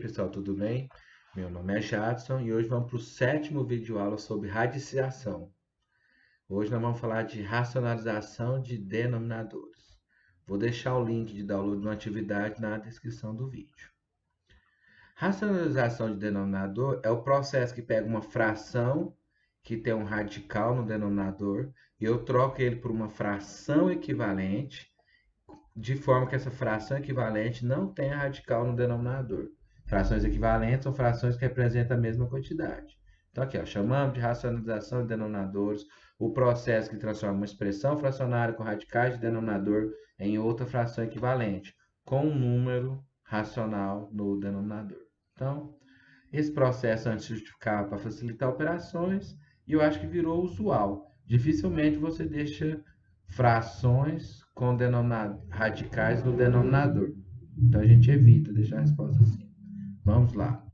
pessoal, tudo bem? Meu nome é Jadson e hoje vamos para o sétimo vídeo aula sobre radiciação. Hoje nós vamos falar de racionalização de denominadores. Vou deixar o link de download de uma atividade na descrição do vídeo. Racionalização de denominador é o processo que pega uma fração que tem um radical no denominador e eu troco ele por uma fração equivalente, de forma que essa fração equivalente não tenha radical no denominador. Frações equivalentes são frações que representam a mesma quantidade. Então, aqui, ó, chamamos de racionalização de denominadores o processo que transforma uma expressão fracionária com radicais de denominador em outra fração equivalente, com um número racional no denominador. Então, esse processo antes se justificava para facilitar operações e eu acho que virou usual. Dificilmente você deixa frações com radicais no denominador. Então a gente evita deixar a resposta assim. Vamos lá.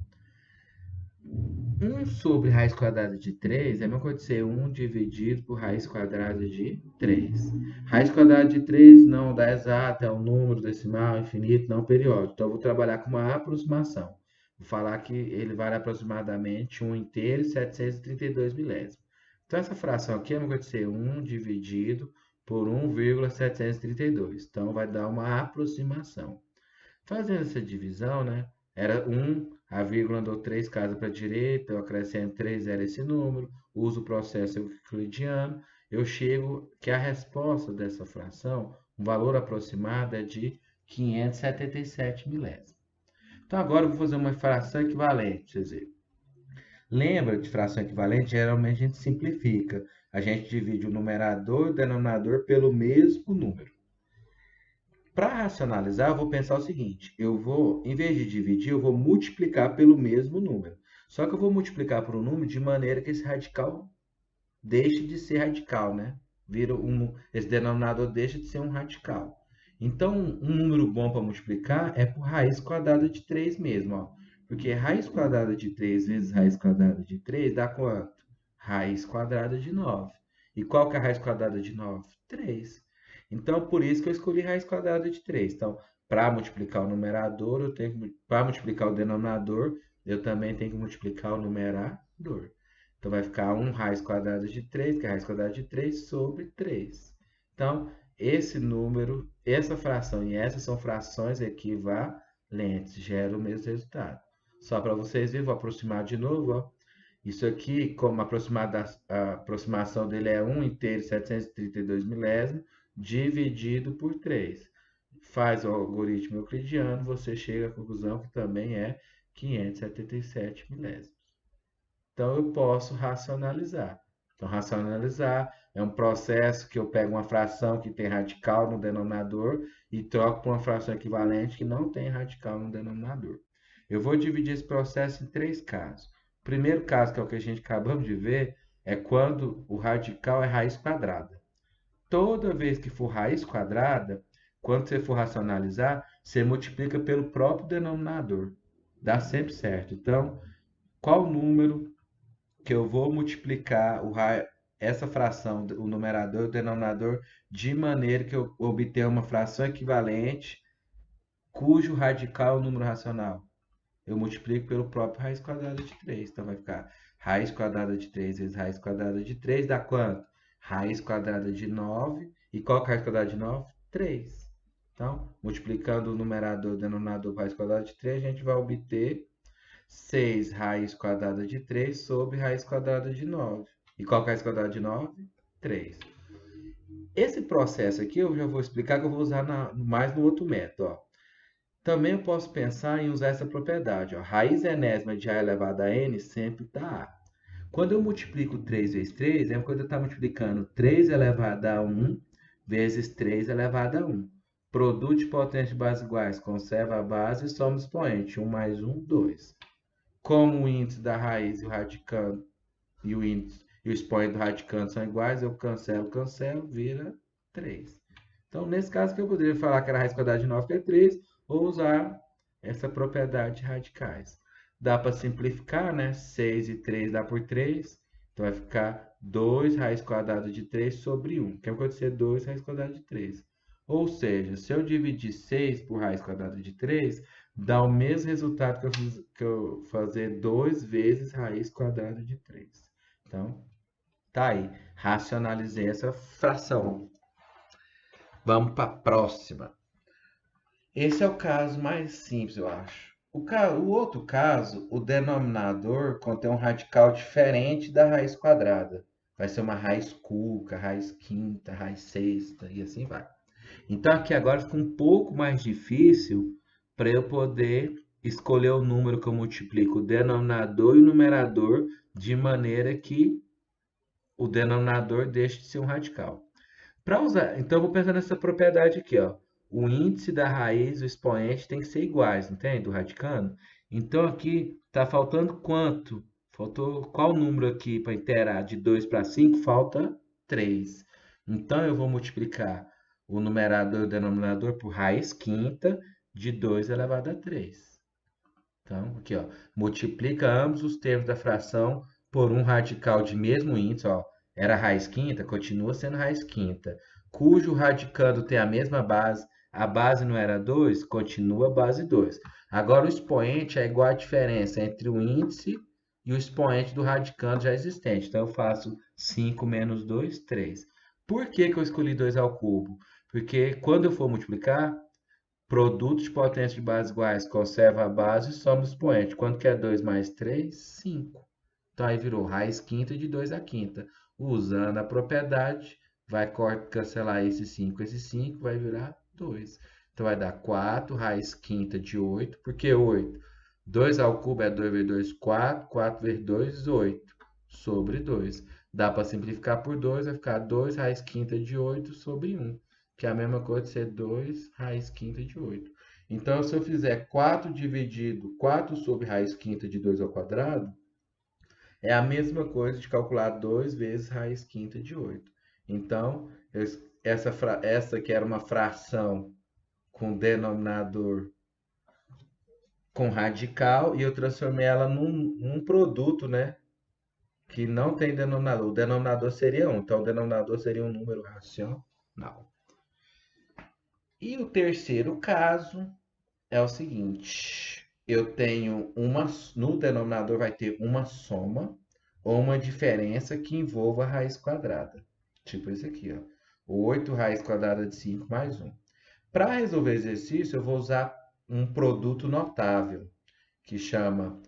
1 sobre raiz quadrada de 3 é a mesma coisa de ser 1 dividido por raiz quadrada de 3. Raiz quadrada de 3 não dá exata, é um número decimal, infinito, não periódico. Então eu vou trabalhar com uma aproximação. Vou falar que ele vale aproximadamente 1 inteiro e 732 milésimos. Então essa fração aqui é a mesma coisa de ser 1 dividido por 1,732. Então vai dar uma aproximação. Fazendo essa divisão, né? Era 1, a vírgula andou 3 casas para a direita, eu acrescento 3, era esse número, uso o processo euclidiano, eu chego que a resposta dessa fração, o valor aproximado é de 577 milésimos. Então agora eu vou fazer uma fração equivalente, vocês verem. Lembra de fração equivalente? Geralmente a gente simplifica. A gente divide o numerador e o denominador pelo mesmo número. Para racionalizar, eu vou pensar o seguinte, em vez de dividir, eu vou multiplicar pelo mesmo número. Só que eu vou multiplicar por um número de maneira que esse radical deixe de ser radical, né? Esse denominador deixa de ser um radical. Então, um número bom para multiplicar é por raiz quadrada de 3 mesmo, ó. Porque raiz quadrada de 3 vezes raiz quadrada de 3 dá quanto? Raiz quadrada de 9. E qual que é a raiz quadrada de 9? 3. Então, por isso que eu escolhi raiz quadrada de 3. Então, para multiplicar o numerador, para multiplicar o denominador, eu também tenho que multiplicar o numerador. Então, vai ficar 1 raiz quadrada de 3, que é a raiz quadrada de 3, sobre 3. Então, esse número, essa fração e essas são frações equivalentes, geram o mesmo resultado. Só para vocês verem, vou aproximar de novo, ó. Isso aqui, como a aproximação dele é 1 inteiro e 732 milésimos, dividido por 3. Faz o algoritmo euclidiano, você chega à conclusão que também é 577 milésimos. Então, eu posso racionalizar. Então, racionalizar é um processo que eu pego uma fração que tem radical no denominador e troco por uma fração equivalente que não tem radical no denominador. Eu vou dividir esse processo em 3 casos. O primeiro caso, que é o que a gente acabamos de ver, é quando o radical é raiz quadrada. Toda vez que for raiz quadrada, quando você for racionalizar, você multiplica pelo próprio denominador. Dá sempre certo. Então, qual número que eu vou multiplicar essa fração, o numerador e o denominador, de maneira que eu obtenha uma fração equivalente, cujo radical é o número racional? Eu multiplico pelo próprio raiz quadrada de 3. Então, vai ficar raiz quadrada de 3 vezes raiz quadrada de 3 dá quanto? Raiz quadrada de 9. E qual que é a raiz quadrada de 9? 3. Então, multiplicando o numerador e o denominador por raiz quadrada de 3, a gente vai obter 6 raiz quadrada de 3 sobre raiz quadrada de 9. E qual que é a raiz quadrada de 9? 3. Esse processo aqui eu já vou explicar que eu vou usar mais no outro método, ó. Também eu posso pensar em usar essa propriedade, ó. Raiz enésima de a elevado a n sempre está a. Quando eu multiplico 3 vezes 3, é quando eu estou multiplicando 3 elevado a 1 vezes 3 elevado a 1. Produto de potência de bases iguais, conserva a base e soma o expoente. 1 mais 1, 2. Como o índice da raiz e o radicando e o expoente do radicando são iguais, eu cancelo, vira 3. Então, nesse caso que eu poderia falar que era a raiz quadrada de 9, que é 3, ou usar essa propriedade de radicais. Dá para simplificar, né? 6 e 3 dá por 3, então vai ficar 2 raiz quadrada de 3 sobre 1, que vai acontecer 2 raiz quadrada de 3. Ou seja, se eu dividir 6 por raiz quadrada de 3, dá o mesmo resultado que eu fazer 2 vezes raiz quadrada de 3. Então, tá aí. Racionalizei essa fração. Vamos para a próxima. Esse é o caso mais simples, eu acho. O outro caso, o denominador contém um radical diferente da raiz quadrada. Vai ser uma raiz cubica, raiz quinta, raiz sexta e assim vai. Então aqui agora fica um pouco mais difícil para eu poder escolher o número que eu multiplico o denominador e o numerador de maneira que o denominador deixe de ser um radical. Para usar, então eu vou pensar nessa propriedade aqui, ó. O índice da raiz e o expoente tem que ser iguais, entende? Do radicando. Então aqui está faltando quanto? Faltou qual número aqui para interar de 2 para 5? Falta 3. Então eu vou multiplicar o numerador e o denominador por raiz quinta de 2 elevado a 3. Então, aqui, ó, multiplica ambos os termos da fração por um radical de mesmo índice, ó, era raiz quinta, continua sendo raiz quinta, cujo radicando tem a mesma base, a base não era 2, continua base 2. Agora o expoente é igual à diferença entre o índice e o expoente do radicando já existente. Então eu faço 5 menos 2, 3. Por que que eu escolhi 2 ao cubo? Porque quando eu for multiplicar, produto de potência de bases iguais conserva a base e soma o expoente. Quanto que é 2 mais 3? 5. Então, aí virou raiz quinta de 2 a quinta. Usando a propriedade, vai cancelar esse 5, esse 5, vai virar 2. Então, vai dar 4 raiz quinta de 8. Por que 8? 2 ao cubo é 2 vezes 2, 4. 4 vezes 2, 8. Sobre 2. Dá para simplificar por 2, vai ficar 2 raiz quinta de 8 sobre 1, que é a mesma coisa de ser 2 raiz quinta de 8. Então, se eu fizer 4 dividido 4 sobre raiz quinta de 2 ao quadrado, é a mesma coisa de calcular 2 vezes raiz quinta de 8. Então, essa que era uma fração com denominador com radical, e eu transformei ela num produto, né? Que não tem denominador. O denominador seria 1. Então, o denominador seria um número racional. E o terceiro caso é o seguinte: eu tenho no denominador vai ter uma soma ou uma diferença que envolva a raiz quadrada. Tipo esse aqui, ó. 8 raiz quadrada de 5 mais 1. Para resolver exercício, eu vou usar um produto notável, que chama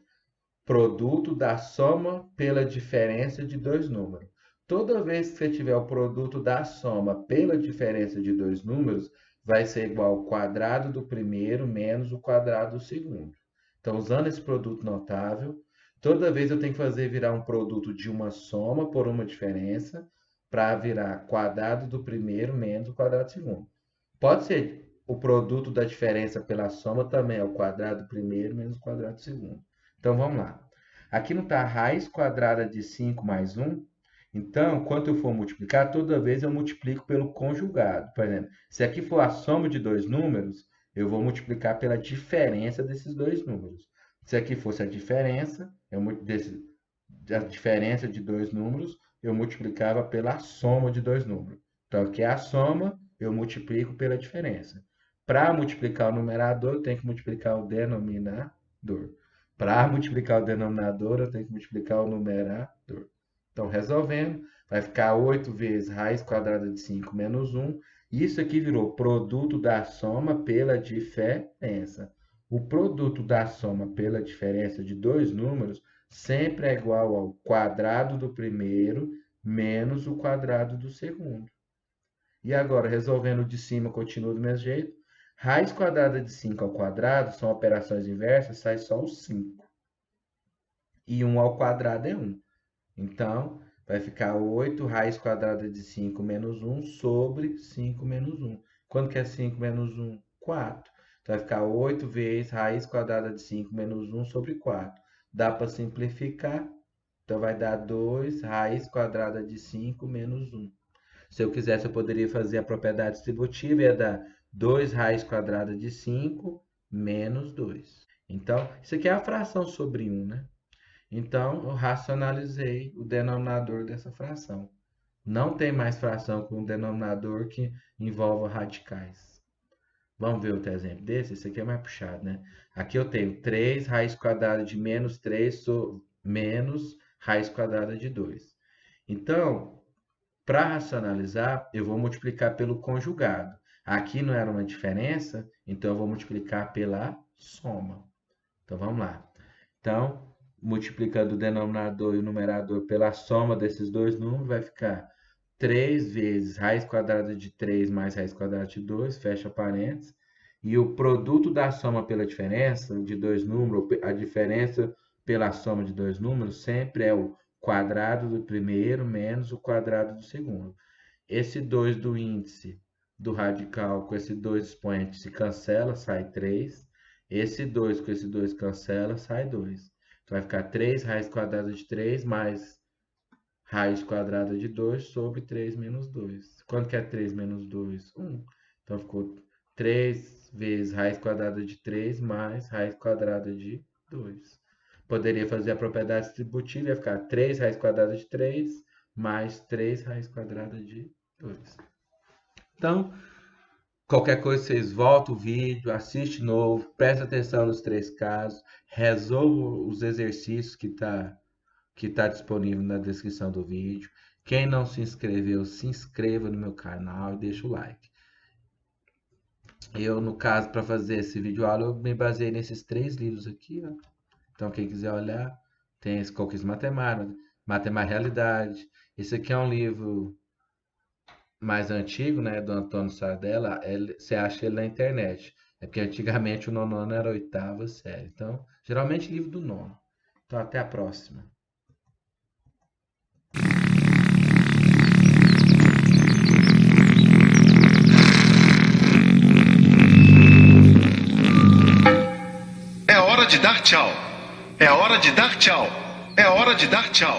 produto da soma pela diferença de dois números. Toda vez que você tiver o produto da soma pela diferença de dois números, vai ser igual ao quadrado do primeiro menos o quadrado do segundo. Então, usando esse produto notável, toda vez eu tenho que fazer virar um produto de uma soma por uma diferença para virar quadrado do primeiro menos o quadrado do segundo. Pode ser o produto da diferença pela soma também é o quadrado do primeiro menos o quadrado do segundo. Então, vamos lá. Aqui não está raiz quadrada de 5 mais 1. Então, quando eu for multiplicar, toda vez eu multiplico pelo conjugado. Por exemplo, se aqui for a soma de dois números, eu vou multiplicar pela diferença desses dois números. Se aqui fosse a diferença, a diferença de dois números, eu multiplicava pela soma de dois números. Então, aqui é a soma, eu multiplico pela diferença. Para multiplicar o numerador, eu tenho que multiplicar o denominador. Para multiplicar o denominador, eu tenho que multiplicar o numerador. Então, resolvendo, vai ficar 8 vezes raiz quadrada de 5 menos 1. Isso aqui virou produto da soma pela diferença. O produto da soma pela diferença de dois números sempre é igual ao quadrado do primeiro menos o quadrado do segundo. E agora, resolvendo o de cima, continua do mesmo jeito. Raiz quadrada de 5 ao quadrado são operações inversas, sai só o 5. E 1 ao quadrado é 1. Então, vai ficar 8 raiz quadrada de 5 menos 1 sobre 5 menos 1. Quanto que é 5 menos 1? 4. Então, vai ficar 8 vezes raiz quadrada de 5 menos 1 sobre 4. Dá para simplificar. Então, vai dar 2 raiz quadrada de 5 menos 1. Se eu quisesse, eu poderia fazer a propriedade distributiva, ia dar 2 raiz quadrada de 5 menos 2. Então, isso aqui é a fração sobre 1, né? Então, eu racionalizei o denominador dessa fração. Não tem mais fração com denominador que envolva radicais. Vamos ver outro exemplo desse? Esse aqui é mais puxado, né? Aqui eu tenho 3 raiz quadrada de menos 3 menos raiz quadrada de 2. Então, para racionalizar, eu vou multiplicar pelo conjugado. Aqui não era uma diferença, então eu vou multiplicar pela soma. Então vamos lá. Então, multiplicando o denominador e o numerador pela soma desses dois números, vai ficar 3 vezes raiz quadrada de 3 mais raiz quadrada de 2, fecha parênteses. E o produto da soma pela diferença de dois números, a diferença pela soma de dois números, sempre é o quadrado do primeiro menos o quadrado do segundo. Esse 2 do índice do radical com esse 2 expoente se cancela, sai 3. Esse 2 com esse 2 cancela, sai 2. Então vai ficar 3 raiz quadrada de 3 mais raiz quadrada de 2 sobre 3 menos 2. Quanto que é 3 menos 2? 1. Então ficou 3 vezes raiz quadrada de 3 mais raiz quadrada de 2. Poderia fazer a propriedade distributiva, ia ficar 3 raiz quadrada de 3 mais 3 raiz quadrada de 2. Então, qualquer coisa, vocês voltam o vídeo, assiste novo, presta atenção nos 3 casos, resolva os exercícios que tá disponível na descrição do vídeo. Quem não se inscreveu, se inscreva no meu canal e deixa o like. Eu, no caso, para fazer esse vídeo aula, eu me baseei nesses 3 livros aqui, ó. Então, quem quiser olhar, tem esse Coquis Matemática, Matemática e Realidade. Esse aqui é um livro mais antigo, né, do Antônio Sardella. Você acha ele na internet. É porque antigamente o nono ano era a 8ª série. Então, geralmente livro do nono. Então, até a próxima. É hora de dar tchau. É hora de dar tchau. É hora de dar tchau.